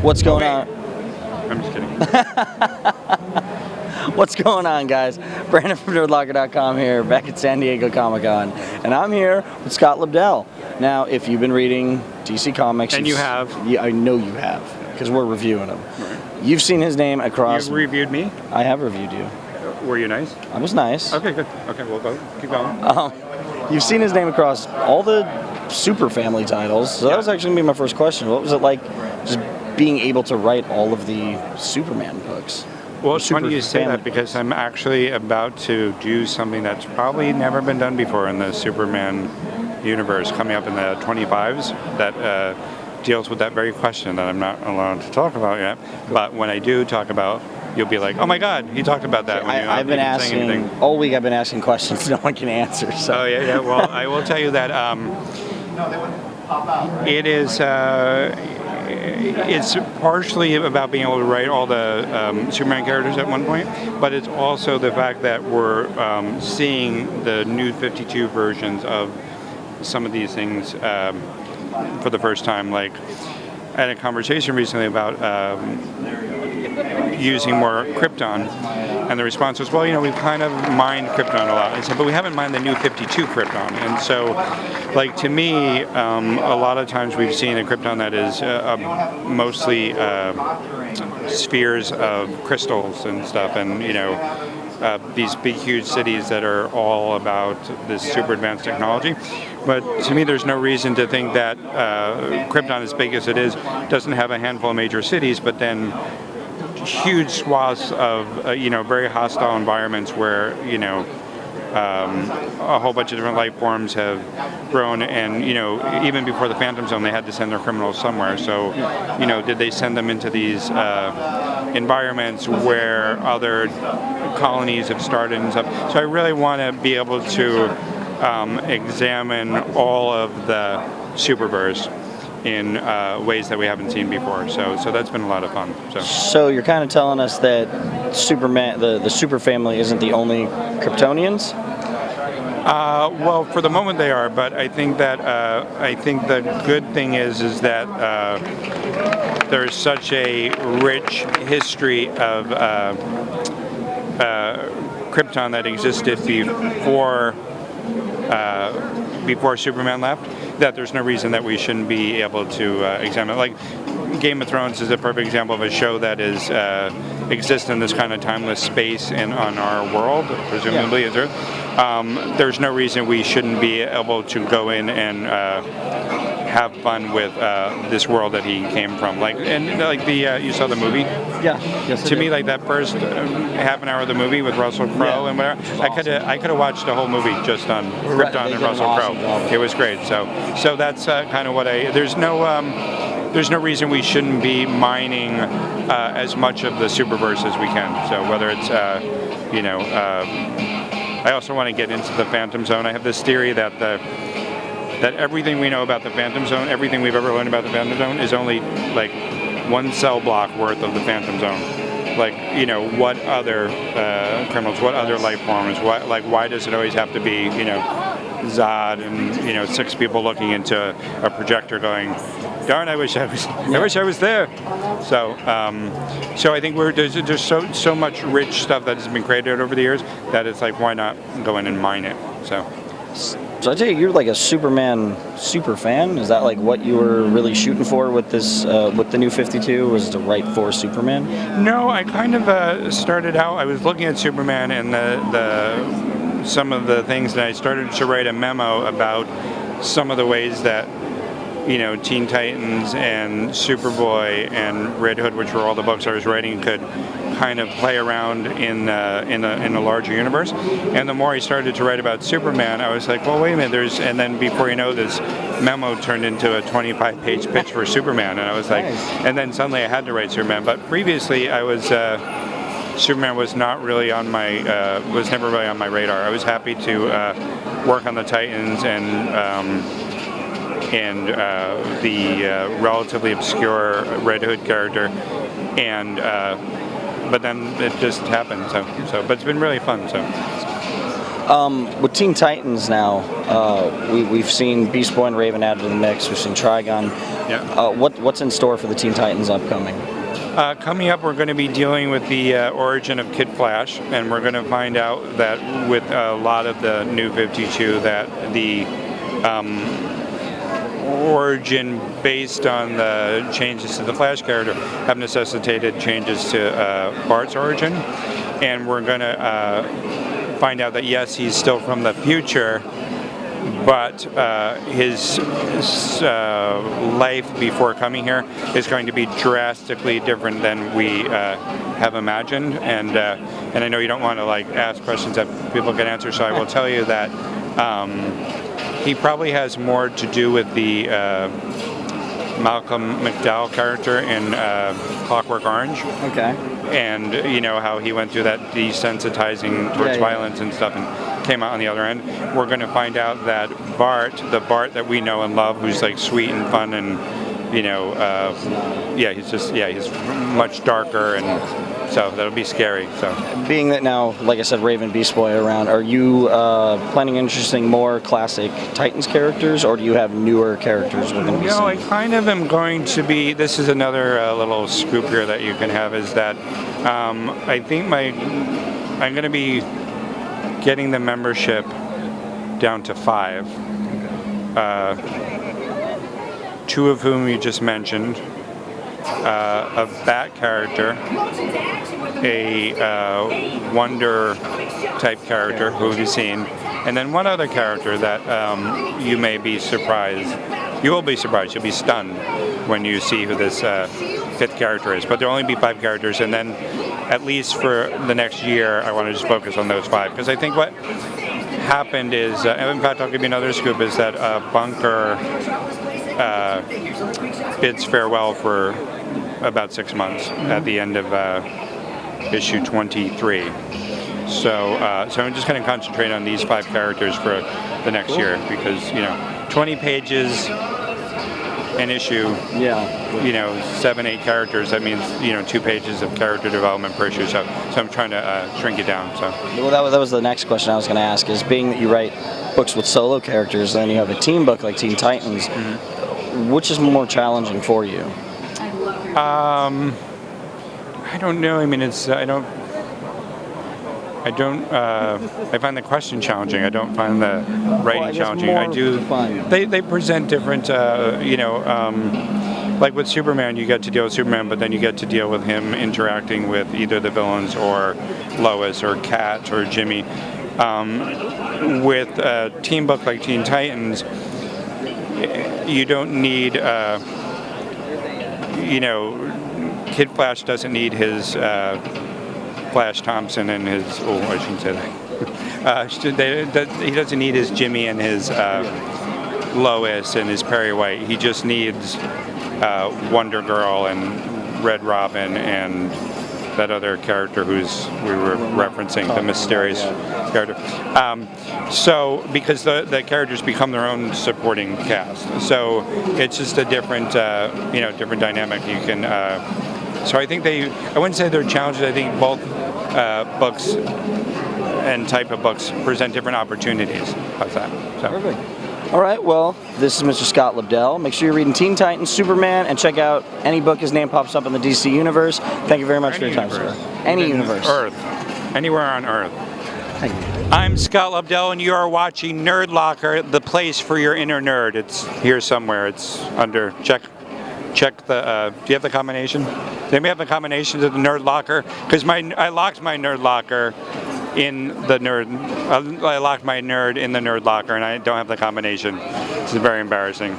What's going on? I'm just kidding. What's going on, guys? Brandon from Nerdlocker.com here, back at San Diego Comic-Con, and I'm here with Scott Lobdell. Now, if you've been reading DC Comics... And you have. Yeah, I know you have, because we're reviewing them. Right. You've seen his name across... You reviewed me? I have reviewed you. Were you nice? I was nice. Okay, good. Okay, we'll go. Keep going. You've seen his name across all the Super Family titles, so that was actually going to be my first question. What was it like just being able to write all of the Superman books? Well, it's funny you say that because I'm actually about to do something that's probably never been done before in the Superman universe, coming up in the 25s, that deals with that very question that I'm not allowed to talk about yet. But when I do talk about, you'll be like, oh my God, he talked about that. I've been asking, all week I've been asking questions no one can answer. So. Oh, yeah. Well, I will tell you that it is... it's partially about being able to write all the Superman characters at one point, but it's also the fact that we're seeing the new 52 versions of some of these things for the first time. Like, I had a conversation recently about using more Krypton, and the response was, well, we've kind of mined Krypton a lot. I said, but we haven't mined the new 52 Krypton. And so, like, to me, a lot of times we've seen a Krypton that is mostly spheres of crystals and stuff, and, these big, huge cities that are all about this super advanced technology. But to me, there's no reason to think that Krypton, as big as it is, doesn't have a handful of major cities, but then huge swaths of, very hostile environments where, a whole bunch of different life forms have grown, and, even before the Phantom Zone, they had to send their criminals somewhere. So, did they send them into these environments where other colonies have started and stuff? So I really want to be able to examine all of the Superverse in ways that we haven't seen before. So that's been a lot of fun. So you're kind of telling us that Superman, the Super Family, isn't the only Kryptonians? Well, for the moment they are, but I think that the good thing is that there's such a rich history of Krypton that existed before Superman left, that there's no reason that we shouldn't be able to examine. Like, Game of Thrones is a perfect example of a show that is exists in this kind of timeless space on our world, presumably. Yeah. There's no reason we shouldn't be able to go in and have fun with this world that he came from. You saw the movie? Yeah. Yes, to me, like, that first half an hour of the movie with Russell Crowe and whatever, I could have watched the whole movie just on Krypton and Russell Crowe. It was great. So that's kind of what there's no reason we shouldn't be mining as much of the Superverse as we can. So whether it's I also want to get into the Phantom Zone. I have this theory that everything we know about the Phantom Zone, everything we've ever learned about the Phantom Zone, is only like one cell block worth of the Phantom Zone. Like, what other criminals, what other life forms, why does it always have to be, Zod and, 6 people looking into a projector going, darn, I wish I was there. So I think there's so much rich stuff that has been created over the years that it's like, why not go in and mine it? So I take it you're like a Superman super fan. Is that like what you were really shooting for with this, with the new 52? Was to write for Superman? No, I kind of started out. I was looking at Superman and some of the things, and I started to write a memo about some of the ways that Teen Titans and Superboy and Red Hood, which were all the books I was writing, could kind of play around in a larger universe. And the more I started to write about Superman, I was like, well, wait a minute, and then before you know, this memo turned into a 25-page pitch for Superman, and I was like, and then suddenly I had to write Superman. But previously, Superman was not really on was never really on my radar. I was happy to work on the Titans and the relatively obscure Red Hood character, but then it just happened. But it's been really fun. With Teen Titans now, we've seen Beast Boy and Raven added to the mix. We've seen Trigon. Yeah. What's in store for the Teen Titans upcoming? Coming up, we're going to be dealing with the origin of Kid Flash, and we're going to find out that with a lot of the New 52 that the origin based on the changes to the Flash character have necessitated changes to Bart's origin, and we're going to find out that yes, he's still from the future, but his life before coming here is going to be drastically different than we have imagined. And I know you don't want to like ask questions that people can answer, so I will tell you that he probably has more to do with the Malcolm McDowell character in Clockwork Orange. Okay. And you know how he went through that desensitizing towards violence and stuff and came out on the other end. We're going to find out that Bart, the Bart that we know and love, who's like sweet and fun and he's much darker, and so that'll be scary. So being that now, like I said, Raven, Beast Boy are around, are you planning on introducing more classic Titans characters, or do you have newer characters we're going to be seeing? I kind of am going to be, this is another little scoop here that you can have, is that I think I'm going to be getting the membership down to 5. 2 of whom you just mentioned, a Bat character, a Wonder type character who you've seen, and then one other character that you may be surprised. You will be surprised. You'll be stunned when you see who this 5th character is. But there'll only be 5 characters, and then at least for the next year, I want to just focus on those 5, because I think what happened is, in fact, I'll give you another scoop, is that Bunker bids farewell for about 6 months at the end of issue 23. So I'm just going to concentrate on these 5 characters for the next year, because 20 pages an issue, 7-8 characters, that means 2 pages of character development per issue. So I'm trying to shrink it down. So well, that was the next question I was going to ask, is being that you write books with solo characters, and then you have a team book like Teen Titans. Which is more challenging for you? I don't know. I mean, it's I find the question challenging. I don't find the writing challenging. I do. They present different. Like with Superman, you get to deal with Superman, but then you get to deal with him interacting with either the villains or Lois or Kat or Jimmy. With a team book like Teen Titans, you don't need, Kid Flash doesn't need his Flash Thompson and his, I shouldn't say that. He doesn't need his Jimmy and his Lois and his Perry White. He just needs Wonder Girl and Red Robin and that other character we were referencing, the mysterious character. So because the characters become their own supporting cast, so it's just a different different dynamic. You can so I think I wouldn't say they're challenges. I think both books and type of books present different opportunities. How's that? So. Perfect. All right, well, this is Mr. Scott Lobdell. Make sure you're reading Teen Titans, Superman, and check out any book his name pops up in the DC universe. Thank you very much for your time, sir. Any universe. Earth. Anywhere on Earth. Thank you. I'm Scott Lobdell, and you are watching Nerdlocker, the place for your inner nerd. It's here somewhere. It's under, check the, do you have the combination? Does anybody have the combination to the Nerdlocker? Because I locked my Nerdlocker in the I locked my nerd in the Nerdlocker, and I don't have the combination. This is very embarrassing.